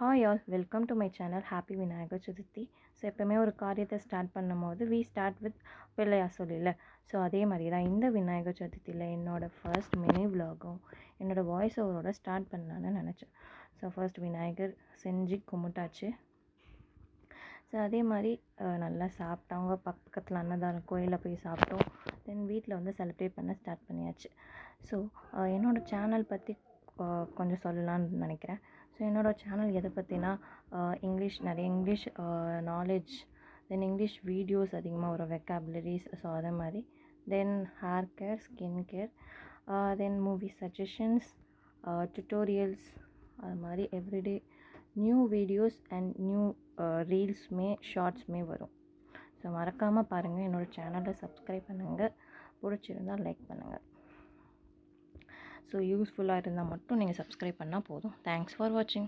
Hi all, welcome to my channel happy Vinayagar Chaturthi. So எப்போவுமே ஒரு காரியத்தை ஸ்டார்ட் பண்ணும்போது வி ஸ்டார்ட் வித் பிள்ளையா சொல்லில. ஸோ அதே மாதிரி தான் இந்த விநாயகர் சதுர்த்தியில் என்னோடய ஃபர்ஸ்ட் மினி விலாகும் என்னோடய வாய்ஸ் ஓவரோட ஸ்டார்ட் பண்ணலான்னு நினச்சேன். ஸோ ஃபர்ஸ்ட் விநாயகர் செஞ்சு கும்பிட்டாச்சு. ஸோ அதே மாதிரி நல்லா சாப்பிட்டவங்க பக்கத்தில் அன்னதானம் கோயிலில் போய் சாப்பிட்டோம். தென் வீட்டில் வந்து செலிப்ரேட் பண்ண ஸ்டார்ட் பண்ணியாச்சு. ஸோ என்னோடய சேனல் பற்றி கொஞ்சம் சொல்லலான்னு நினைக்கிறேன். ஸோ என்னோடய சேனல் எதை பற்றினா நிறைய English knowledge, then English videos அதிகமாக வரும், வெக்காபுலரிஸ். ஸோ அதை மாதிரி then hair care, skin care, then movie suggestions, tutorials, அது மாதிரி everyday new videos and new ரீல்ஸுமே ஷார்ட்ஸுமே வரும். ஸோ மறக்காமல் பாருங்கள், என்னோடய சேனலை சப்ஸ்கிரைப் பண்ணுங்கள், பிடிச்சிருந்தால் லைக் பண்ணுங்கள். ஸோ யூஸ்ஃபுல்லாக இருந்தால் மட்டும் நீங்கள் சப்ஸ்கிரைப் பண்ணால் போதும். தேங்க்ஸ் ஃபார் வாட்சிங்.